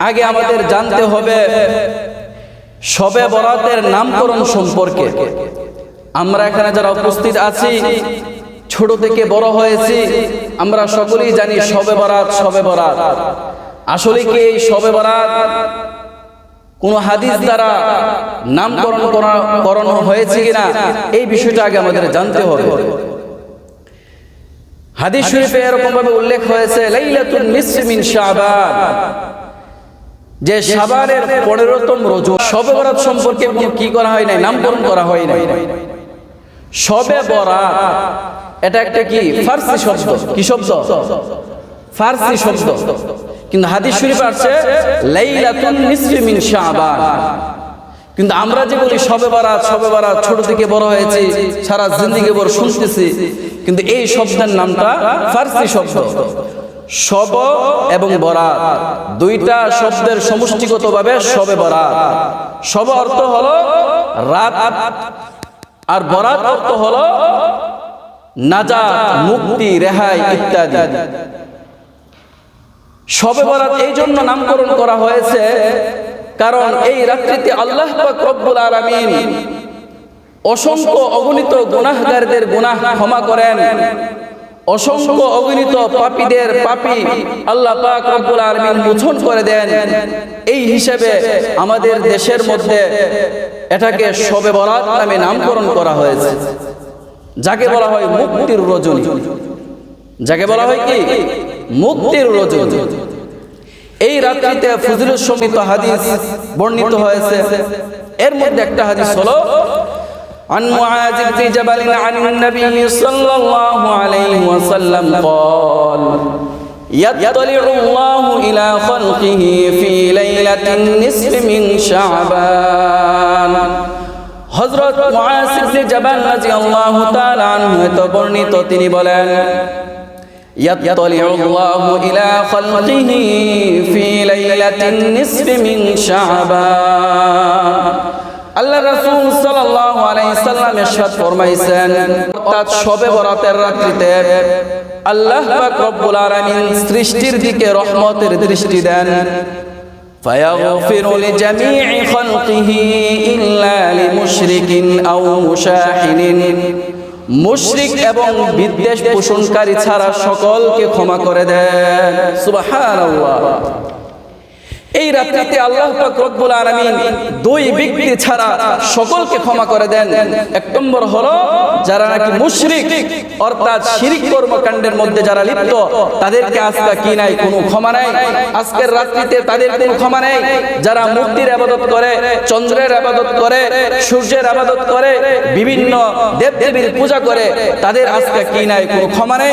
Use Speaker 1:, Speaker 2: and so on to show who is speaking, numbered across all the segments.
Speaker 1: আগে আমাদের জানতে হবে শবে বরাতের নামকরণ সম্পর্কে। আমরা এখানে যারা উপস্থিত আছি, ছোট থেকে বড় হয়েছি, আমরা সকলেই জানি শবে বরাত শবে বরাত। আসলে কি এই শবে বরাত কোন হাদিস দ্বারা নামকরণ করানো হয়েছে কিনা, এই বিষয়টা আগে আমাদের জানতে হবে। হাদিস শরীফে এরকম ভাবে উল্লেখ হয়েছে, লাইলাতুন নিসফি মিন শাবান, যে শাবানের 15তম রজব। শবে বরাত সম্পর্কে কি করা হয় নাই, নামকরণ করা হয় নাই। শবে বরাত এটা একটা কি ফারসি শব্দ। কি শব্দ? ফারসি শব্দ। কিন্তু হাদিস শরীফে আছে লাইলাতুন নিসফি মিন শাবান। কিন্তু আমরা যে বলি শবে বরাত শবে বরাত, ছোট থেকে বড় হয়েছি, সারা জিন্দেগি ভর শুনতেছি, কিন্তু এই শব্দের নামটা ফারসি শব্দ। শব এবং বরাত দুইটা শব্দের সমষ্টিগতভাবে শবে বরাত। শব অর্থ হলো রাত, আর বরাত অর্থ হলো নাজাত, মুক্তি, রেহাই ইত্যাদি। শবে বরাত এই জন্য নামকরণ করা হয়েছে কারণ এই রাত্রিতে আল্লাহ পাক রব্বুল আলামিন অসংখ্য অগণিত গুনাহগারদের গুনাহ ক্ষমা করেন, অসংখ্য অগণিত পাপীদের পাপী আল্লাহ পাক রব্বুল আলামিন মোচন করে দেন। এই হিসেবে আমাদের দেশের মধ্যে এটাকে শবে বরাত নামে নামকরণ করা হয়েছে, যাকে বলা হয় মুক্তির রজনী। যাকে বলা হয় কি মুক্তির রজনী। এই রাত্রিতে ফজিলত সমৃদ্ধ হাদিস বর্ণিত হয়েছে। এর মধ্যে একটা হাদিস হলো عن معاذ بن جبل عن النبي صلى الله عليه وسلم قال يطلع الله إلى خلقه في ليلة النصف من شعبان। হযরত মুআজ ইবনে জাবাল রাদিয়াল্লাহু তাআলা আনহু এত বর্ণিত, তিনি বলেন ইয়াতলিউল্লাহু ইলা খালকিহি ফি লাইলাতিন নিসফি মিন শাবান। আল্লাহ রাসূল সাল্লাল্লাহু আলাইহি সাল্লাম ইরশাদ ফরমাইছেন, অর্থাৎ শবে বরাতের রাত্রিতে আল্লাহ পাক রব্বুল আলামিন সৃষ্টির দিকে রহমতের দৃষ্টি দেন। ফায়াগফিরু লিজামি'i খালকিহি ইল্লা লিমুশরিকিন আও মুশাহিনিন। মুশরিক এবং বিদ্বেষ পোষণকারী ছাড়া সকলকে ক্ষমা করে দেন। সুবহানাল্লাহ। এই রাত্রিতে আল্লাহ পাক রব্বুল আলামিন দুই ব্যক্তি ছাড়া সকলকে ক্ষমা করে দেন। এক নম্বর হলো যারা নাকি মুশরিক, অর্থাৎ শিরক কর্মকাণ্ডের মধ্যে যারা লিপ্ত, তাদেরকে আজকে কি নাই, কোনো ক্ষমা নাই। আজকের রাত্রিতে তাদের কোনো ক্ষমা নাই। যারা মূর্তির ইবাদত করে, চন্দ্রের ইবাদত করে, সূর্যের ইবাদত করে, বিভিন্ন দেবদেবীর পূজা করে, তাদের আজকে কি নাই, কোনো ক্ষমা নাই।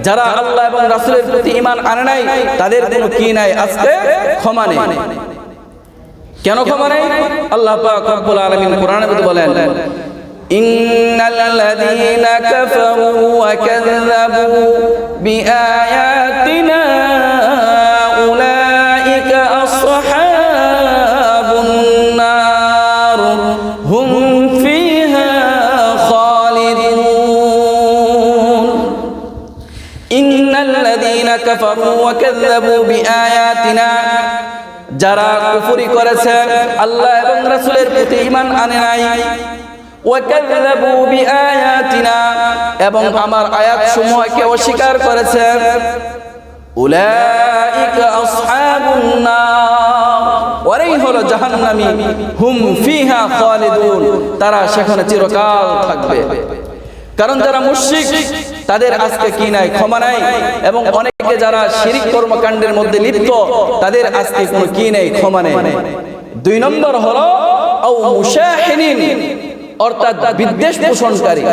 Speaker 1: যারা আল্লাহ এবং রাসূলের প্রতি ঈমান আনে নাই, তাদের কোনো কি নাই, আজকে ক্ষমা নেই। কেন ক্ষমা নেই? আল্লাহ পাক রব্বুল আলামিন কোরআনে বলেন, ইন্নাল্লাযীনা কাফারু ওয়া কাযযাবু বিআয়াতিনা উলাইকা আসহাবুন নার হুম ফিহা খালিদুন। ইন্নাল্লাযীনা কাফারু ওয়া কাযযাবু বিআয়াতিনা, যারা কুফরি করেছে, আল্লাহ এবং রাসূলের প্রতি ঈমান আনে নাই, ওয়া কাযযাবু বিআয়াতিনা, এবং আমার আয়াতসমূহকে অস্বীকার করেছে, উলাইকা আসহাবুন নার, ওরাই হলো জাহান্নামী, হুম ফিহা খালিদুন, তারা সেখানে চিরকাল থাকবে। কারণ যারা মুশরিক তাদের আজকে কি নাই, ক্ষমা নাই। এবং অনেকে যারা শিরক কর্মকাণ্ডের মধ্যে লিপ্ত, তাদের আজকে কোনো কি নেই, ক্ষমা নেই। দুই নম্বর হলো আও মুশাহিনিন, অর্থাৎ বিদ্বেষ পোষণকারী।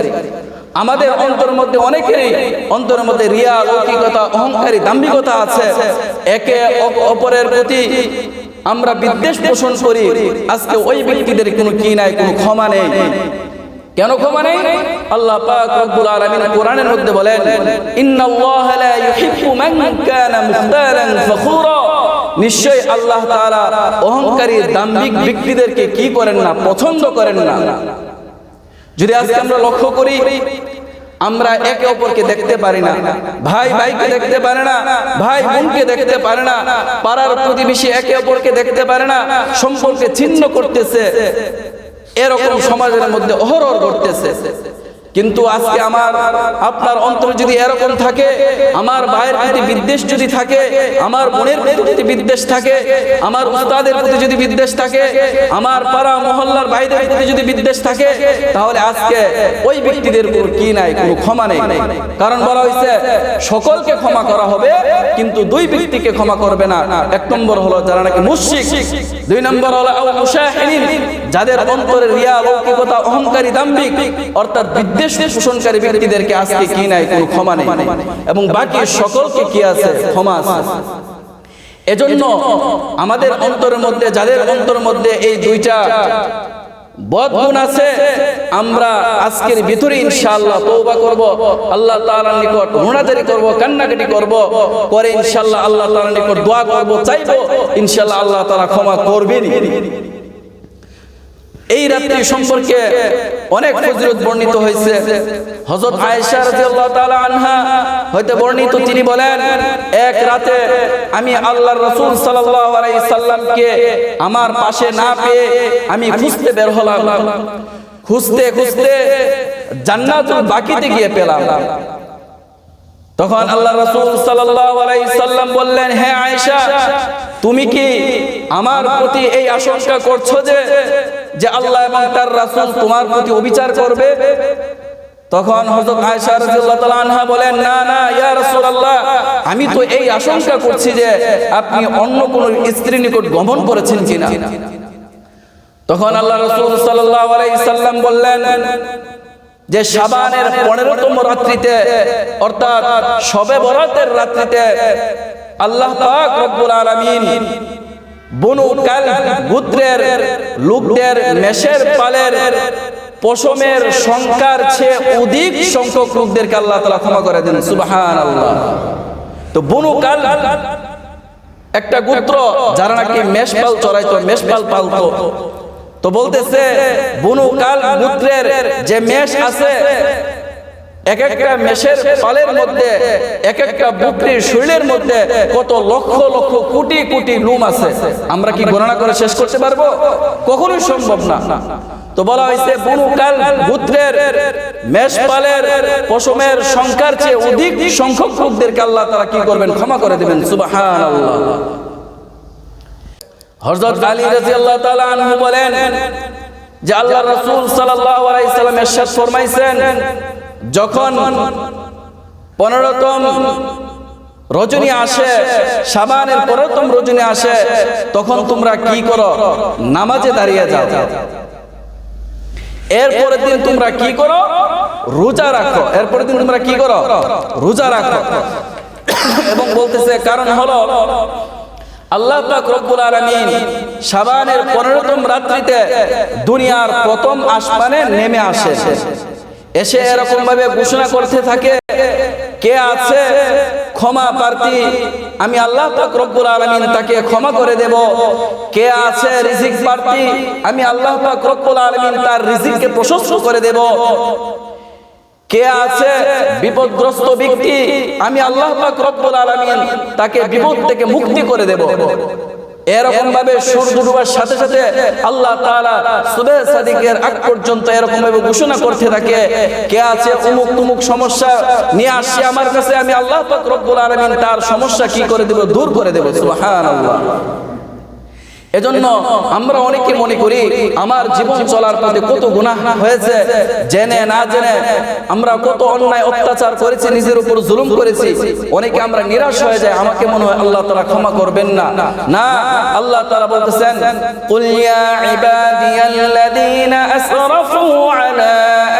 Speaker 1: আমাদের অন্তরের মধ্যে অনেকেরই অন্তরের মধ্যে রিয়া, লৌকিকতা, অহংকারী, দাম্ভিকতা আছে। একে অপরের প্রতি আমরা বিদ্বেষ পোষণ করি। আজকে ওই ব্যক্তিদের কোনো কি নাই, কোনো ক্ষমা নেই। কেন ক্ষমা নেই? আল্লাহ পাক রব্বুল আলামিন কোরআনের মধ্যে বলেন, ইন্নাল্লাহা লা ইউহিব্বু মান কানা মুখতালান ফখুরা। নিশ্চয়ই আল্লাহ তাআলা অহংকারী, দাম্ভিক ব্যক্তিদেরকে কি করেন না, পছন্দ করেন না। যদি আজকে আমরা লক্ষ্য করি, আমরা একে অপরকে দেখতে পারি না, ভাই ভাইকে দেখতে পারে না, ভাই বোনকে দেখতে পারে না, পাড়ার প্রতিবেশী একে অপরকে দেখতে পারে না, সম্পর্কে ছিন্ন করতেছে, এরকম সমাজের মধ্যে অহরহ ঘটতেছে। কিন্তু আজকে আমার আপনার অন্তরে যদি এরকম থাকে, আমার ভাইয়ের প্রতি বিদ্বেষ যদি থাকে, আমার বোনের প্রতি বিদ্বেষ থাকে, আমার উস্তাদের প্রতি যদি বিদ্বেষ থাকে, আমার পাড়া মহল্লার ভাইদের প্রতি যদি বিদ্বেষ থাকে, তাহলে আজকে ওই ব্যক্তিদের উপর কি নাই, কোনো ক্ষমা নেই। কারণ বলা হয়েছে সকলকে ক্ষমা করা হবে, কিন্তু দুই ব্যক্তিকে ক্ষমা করবে না। এক নম্বর হলো যারা নাকি মুশরিক, দুই নম্বর হলো মুশাহিদিন, যাদের অন্তরে রিয়া, লৌকিকতা, অহংকারী, দাম্ভিক অর্থাৎ বিদ্বেষ পোষণকারী ব্যক্তিদেরকে আজকে কি নাই, কোনো ক্ষমা নেই, এবং বাকি সকলকে কি আছে, ক্ষমা আছে। এজন্য আমাদের অন্তরের মধ্যে, যাদের অন্তরের মধ্যে এই দুইটা বদগুণ আছে, আমরা আজকের ভিতরে ইনশাআল্লাহ তওবা করব, আল্লাহ তাআলার নিকট মুনাজাত করব, কান্নাকাটি করব, করে ইনশাআল্লাহ আল্লাহ তাআলার নিকট দোয়া করব, চাইবো, ইনশাআল্লাহ আল্লাহ তাআলা ক্ষমা করবেন। এই রাত্রি সম্পর্কে অনেক ফজিলত বর্ণিত হয়েছে। হযরত আয়েশা রাদিয়াল্লাহু তাআলা আনহা হইতে বর্ণিত, তিনি বলেন, এক রাতে আমি আল্লাহর রাসূল সাল্লাল্লাহু আলাইহি সাল্লামকে আমার পাশে না পেয়ে আমি খুঁজতে বের হলাম। খুঁজতে খুঁজতে জান্নাতুল বাকিতে গিয়ে পেলাম। তখন আল্লাহ রাসূল সাল্লাল্লাহু আলাইহি সাল্লাম বললেন, হে আয়েশা, তুমি কি আমার প্রতি এই আশঙ্কা করছো যে আল্লাহ এবং তার রাসূল তোমার প্রতি অবিচার করবে? তখন হযরত আয়েশা রাদিয়াল্লাহু তাআলা আনহা বলেন, না না ইয়া রাসূলুল্লাহ, আমি তো এই আশঙ্কা করছি যে আপনি অন্য কোন স্ত্রীর নিকট গমন করেছেন কিনা। তখন আল্লাহ রাসূল সাল্লাল্লাহু আলাইহি সাল্লাম বললেন যে শাবানের 15তম রাত্রিতে, অর্থাৎ শবে বরাতের রাত্রিতে আল্লাহ পাক রব্বুল আলামিন বনু কালব গোত্রের লোকদের মেষের পালের পশমের সংখ্যার চেয়ে অধিক সংখ্যক লোকদেরকে আল্লাহ তাআলা ক্ষমা করে দেন। সুবহানাল্লাহ। তো বনু কালব একটা গোত্র যারা নাকি মেষপাল চড়াইতো, মেষপাল পালতো। তো বলতেছে বনু কালব গোত্রের যে মেষ আছে, এক একটা মেষের পালের মধ্যে, এক একটা বকরির শরীরের মধ্যে কত লক্ষ লক্ষ কোটি কোটি লোম আছে, আমরা কি গণনা করে শেষ করতে পারবো? কখনোই সম্ভব না। তো বলা হয়েছে বনু কালব গোত্রের মেষপালের পশমের সংখ্যার চেয়ে অধিক সংখ্যক লোকদেরকে আল্লাহ তাআলা কি করবেন, ক্ষমা করে দিবেন। সুবহানাল্লাহ। হযরত আলী রাদিয়াল্লাহু তাআলা আনহু বলেন যে আল্লাহর রাসূল সাল্লাল্লাহু আলাইহি সাল্লাম ইরশাদ ফরমাইছেন, যখন 15তম রজনী আসে, শাবানের 15তম রজনী আসে, তখন তোমরা কি করো, নামাজে দাঁড়িয়ে যাও। এরপরের দিন তোমরা কি করো, রোজা রাখো। এরপরের দিন তোমরা কি করো, রোজা রাখো। এবং বলতেছে কারণ হলো আল্লাহ পাক রব্বুল আলামিন শাবানের 15তম রাত্রিতে দুনিয়ার প্রথম আসমানে নেমে আসে, এসে এরকম ভাবে ঘোষণা করতে থাকে, কে আছে ক্ষমা প্রার্থী, আমি আল্লাহ পাক রব্বুল আলামিন তাকে ক্ষমা করে দেব। কে আছে রিজিক প্রার্থী, আমি আল্লাহ পাক রব্বুল আলামিন তার রিজিককে প্রশস্ত করে দেব। কে আছে বিপদগ্রস্ত ব্যক্তি, আমি আল্লাহ পাক রব্বুল আলামিন তাকে বিপদ থেকে মুক্তি করে দেব। এরকম ভাবে সূর্য ডুবার সাথে সাথে আল্লাহ তাআলা সুবহ সাদিকের আগ পর্যন্ত এরকম ভাবে ঘোষণা করতে থাকে, কে আছে অমুক তুমুক সমস্যা নিয়ে আসছে আমার কাছে, আমি আল্লাহ পাক রব্বুল আলামিন তার সমস্যা কি করে দেব, দূর করে দেব। সুবহানাল্লাহ। এজন্য আমরা অনেকে মনে করি আমার জীবন চলার পথে কত গুনাহ হয়েছে, জেনে না জেনে আমরা কত অন্যায় অত্যাচার করেছি, নিজের উপর জুলুম করেছি। অনেকে আমরা নিরাশ হয়ে যায়, আমাকে মনে হয় আল্লাহ তাআলা ক্ষমা করবেন না। না, আল্লাহ তাআলা বলতেছেন, কুল ইয়া ইবাদিয়াল্লাযীনা আসরাফু আলা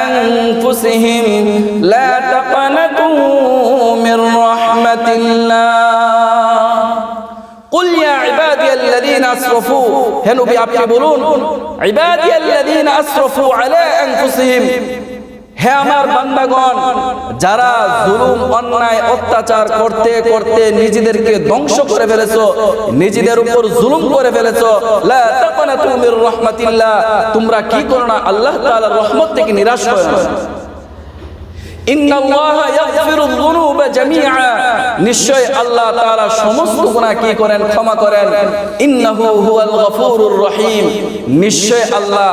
Speaker 1: আনফুসিহিম লা তাকনাতু মির রাহমাতিল্লাহ। কুল ইয়া ইবাদিয়াল্লাযীনা আসরাফু, হে নবী আপনি বলুন, ইবাদিয়াল্লাযীনা আসরাফু আলা আনফুসিহিম, হে আমার বান্দাগণ যারা জুলুম অন্যায় অত্যাচার করতে করতে নিজেদেরকে ধ্বংস করে ফেলেছো, নিজেদের উপর জুলুম করে ফেলেছো, লা তাকনাতু মির রাহমাতিল্লাহ, তোমরা কি করো না, আল্লাহ তাআলার রহমত থেকে নিরাশ হয়ো না। ইন্নাল্লাহা ইয়াগফিরুয যুনুবা জামিআ, নিশ্চয় আল্লাহ তাআলা সমস্ত গুনাহ কি করেন, ক্ষমা করেন। ইন্নাহু হুয়াল গফুরুর রহিম, নিশ্চয় আল্লাহ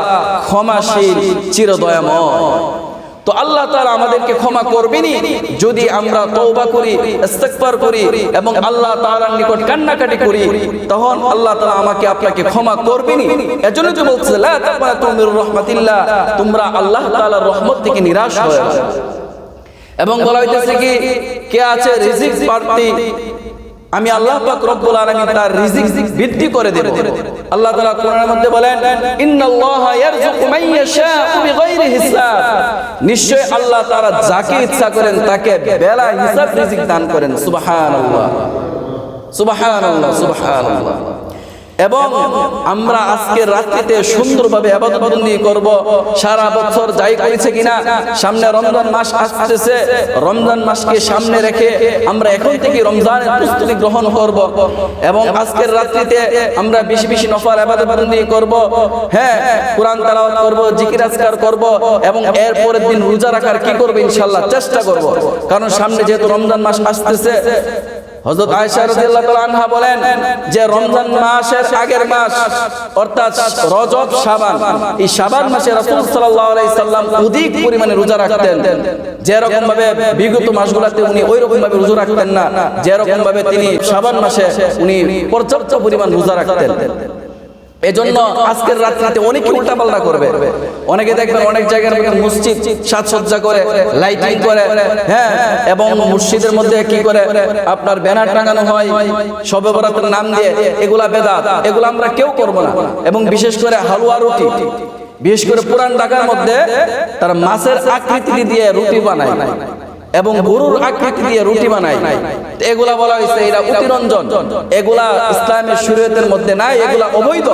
Speaker 1: ক্ষমাশীল চিরদয়াময়। তো আল্লাহ তাআলা আমাদেরকে ক্ষমা করবেনই যদি আমরা তওবা করি, ইস্তিগফার করি এবং আল্লাহ তাআলার নিকট কান্নাকাটি করি, তখন আল্লাহ তাআলা আমাকে আপনাকে ক্ষমা করবেনই। এজন্য যে বলছে লা তাকনাতু মির রাহমাতিল্লাহ, তোমরা আল্লাহ তাআলার রহমত থেকে নিরাশ হয়ে যাও। এবং বলা হইতেছে কি, কে আছে রিজিক প্রার্থী, আমি আল্লাহ পাক রব্বুল আলামিন তার রিজিক বৃদ্ধি করে দেব। আল্লাহ তাআলা কোরআনের মধ্যে বলেন, ইন্নাল্লাহা ইয়ারযুকু মান ইয়াশাউ বিগাইরি হিসাব, নিশ্চয় আল্লাহ তাআলা যাকে ইচ্ছা করেন তাকে বেলা হিসাব রিজিক দান করেন। সুবহানাল্লাহ, সুবহানাল্লাহ, সুবহানাল্লাহ। এবং আমরা আজকের রাত্রিতে সুন্দরভাবে ইবাদত বন্দেগী করব। সারা বছর যাই করেছে কিনা, সামনে রমজান মাস আসতেছে, রমজান মাসকে সামনে রেখে আমরা এখন থেকে রমজানের প্রস্তুতি গ্রহণ করব এবং আজকের রাত্রিতে আমরা বেশি বেশি নফল ইবাদত বন্দেগী করব। হ্যাঁ, কোরআন তেলাওয়াত করব, জিকির আজকার করব এবং এর পরের দিন রোজা রাখার কি করব ইনশাআল্লাহ চেষ্টা করব। কারণ সামনে যেহেতু রমজান মাস আসতেছে, হযরত আয়েশা রাদিয়াল্লাহু তাআলা আনহা বলেন যে রমজান মাসের আগের মাস অর্থাৎ রজব, শাবান, এই শাবান মাসে রাসূল সাল্লাল্লাহু আলাইহি সাল্লাম অধিক পরিমাণে রোজা রাখতেন। যে রকম ভাবে বিগত মাসগুলোতে উনি ওই রকম ভাবে রোজা রাখতেন না, যে রকম ভাবে তিনি শাবান মাসে উনি পর্যাপ্ত পরিমাণ রোজা রাখতেন। এজন্য আজকের রাত্রিতে অনেকে উল্টাপাল্টা করবে। অনেকে দেখবেন অনেক জায়গার মসজিদ সাজসজ্জা করে, লাইটিং করে, হ্যাঁ, এবং মসজিদের মধ্যে কি করে আপনার ব্যানার টাঙানো হয় শবে বরাতের নাম দিয়ে, এগুলা বেদাত, এগুলা আমরা কেউ করব না। এবং বিশেষ করে হালুয়া রুটি, বিশেষ করে পুরান ঢাকার মধ্যে তারা মাছের আকৃতি দিয়ে রুটি বানায় এবং গরুর আকৃতি দিয়ে রুটি বানায়। এগুলা বলা হয়েছে এরা অতিরঞ্জন, এগুলা ইসলামের শরীয়তের মধ্যে নাই, এগুলা অবৈধ।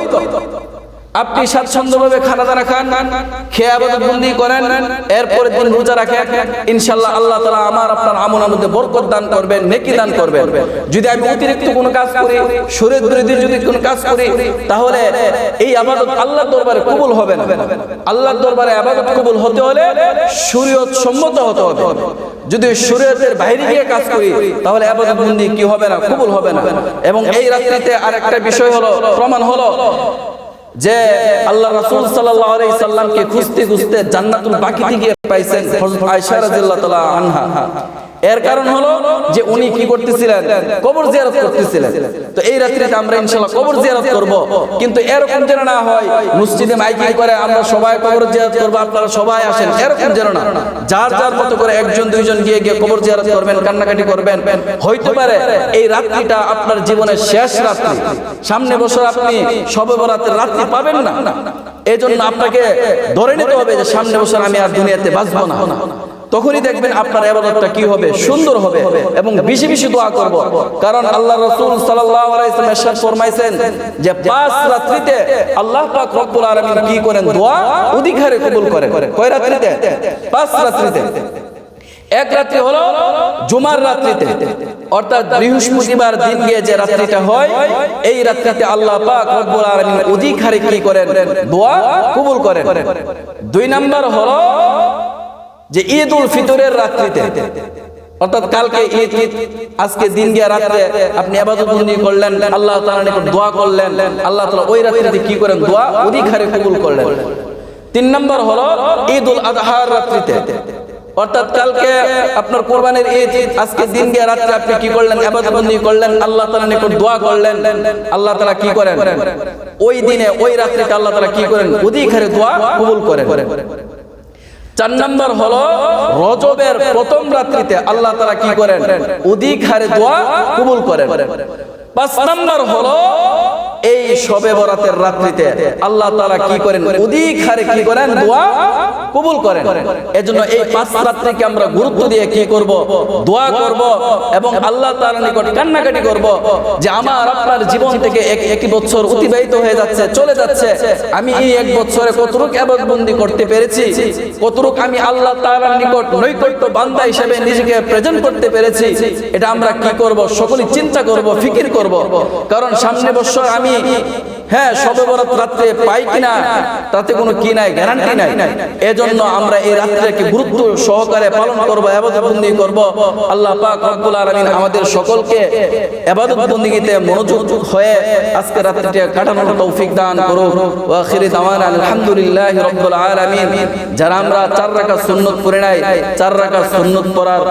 Speaker 1: আপনি স্বাচ্ছন্দ্যভাবে খানা দানা খান, খেয়ে ইবাদত বন্দেগী করেন, এরপরে দিন রোজা রাখেন, ইনশাআল্লাহ আল্লাহ তাআলা আমার আপনার আমলের মধ্যে বরকত দান করবেন, নেকি দান করবেন। যদি আমি অতিরিক্ত কোনো কাজ করি, শরীয়ত বিরোধী যদি কোনো কাজ করি, তাহলে এই ইবাদত আল্লাহর দরবারে কবুল হবে না। আল্লাহর দরবারে ইবাদত কবুল হতে হলে শরীয়ত সম্মত হতে হবে। যদি শরীয়তের বাইরে গিয়ে কাজ করি, তাহলে ইবাদত বন্দেগী কি হবে না, কবুল হবে না। এবং এই রাত্রিতে আরেকটা বিষয় হলো, প্রমাণ হলো যে আল্লাহ রাসূল সাল্লাল্লাহু আলাইহি সাল্লামকে খুঁজতে খুঁজতে জান্নাতুল বাকিতে গিয়ে পাইছেন হযরত আয়েশা রাদিয়াল্লাহু তাআলা আনহা। এর কারণ হলো যে উনি কি করতেছিলেন, কবর জিয়ারত করতেছিলেন। তো এই রাত্রিতে আমরা ইনশাআল্লাহ কবর জিয়ারত করব, কিন্তু এরকম যেন না হয় মসজিদে মাইকিং করে আমরা সবাই কবর জিয়ারত করব, আপনারা সবাই আসেন, এরকম যেন না। যার যার মতো করে একজন দুইজন গিয়ে গিয়ে কবর জিয়ারত করবেন, কান্নাকাটি করবেন। হইতে পারে এই রাত্রিটা আপনার জীবনের শেষ রাত্রি, সামনে বছর আপনি শবে বরাতের রাত্রি পাবেন না। এজন্য আপনাকে ধরে নিতে হবে যে সামনে বছর আমি আর দুনিয়াতে বাঁচবো না। তখনই দেখবেন আপনার ইবাদতটা কি হবে, সুন্দর হবে। এবং বেশি বেশি দোয়া করব, কারণ আল্লাহ রাসূল সাল্লাল্লাহু আলাইহি ওয়াসাল্লাম ইরশাদ ফরমাইছেন যে 5 রাত্রিতে আল্লাহ পাক রব্বুল আলামিন কি করেন, দোয়া অধিক হারে কবুল করেন। কয় রাত্রিতে? 5 রাত্রিতে। এক রাত্রি হলো জুমার রাত্রিতে, অর্থাৎ বৃহস্পতিবার দিন গিয়ে যে রাত্রিটা হয়, এই রাত্রিতে আল্লাহ পাক রব্বুল আলামিন অধিক হারে কি করেন, দোয়া কবুল করেন। 2 নাম্বার হলো যে ঈদ উল ফিতরের রাত্রিতে, অর্থাৎ কালকে ঈদ, আজকে দিন গিয়া রাতে আপনি ইবাদত বন্দেগী করলেন, আল্লাহ তাআলার নিকট দোয়া করলেন, আল্লাহ তাআলা ওই রাত্রিতে কি করেন, দোয়া অধিক হারে কবুল করলেন। 3 নাম্বার হলো ঈদ উল আযহার রাত্রিতে, অর্থাৎ কালকে আপনার কুরবানির ঈদ, আজকে দিন গিয়া রাতে আপনি কি করলেন, ইবাদত বন্দেগী করলেন, আল্লাহ তাআলার নিকট দোয়া করলেন, আল্লাহ তাআলা কি করেন, ওই দিনে ওই রাত্রিতে আল্লাহ তাআলা কি করেন, অধিক হারে দোয়া কবুল করেন। 4 নাম্বার হলো রজবের প্রথম রাত্রিতে আল্লাহ তাআলা কি করেন, অধিক হারে দোয়া কবুল করেন। 5 নাম্বার হলো এই শবে বরাতের রাত্রিতে আল্লাহ তাআলা কি করেন, অধিক হারে কি করেন, দোয়া কবুল করেন। এজন্য এই 5 রাত্রিকে আমরা গুরুত্ব দিয়ে কি করব, দোয়া করব এবং আল্লাহ তাআলার নিকট কান্নাকাটি করব যে আমার আপনার জীবন থেকে একই বছর অতিবাহিত হয়ে যাচ্ছে, চলে যাচ্ছে, আমি এই 1 বছরে কতটুকু ইবাদত বন্দেগী করতে পেরেছি, কতটুকু আমি আল্লাহ তাআলার নিকট নৈকট্য বান্দা হিসেবে নিজেকে প্রেজেন্ট করতে পেরেছি, এটা আমরা কি করব, সকলেই চিন্তা করব, ফিকির করব। কারণ সামনে বছর আমি হ্যাঁ শবে বরাত রাত্রে পাই কিনা তাতে কোনো কি নাই, গ্যারান্টি নাই। এজন্য আমরা এই রাত্রিকে গুরুত্ব সহকারে পালন করব, ইবাদত বন্দেগী করব। আল্লাহ পাক রব্বুল আলামিন আমাদের সকলকে ইবাদত বন্দেগীতে মনোযোগ হয়ে আজকে রাত্রিটা কাটানোর তৌফিক দান করুন। ওয়া আখিরি দাওয়ানা আলহামদুলিল্লাহি রাব্বিল আলামিন। যারা আমরা 4 রাকাত সুন্নাত পড়ে নাই, 4 রাকাত সুন্নাত পড়ার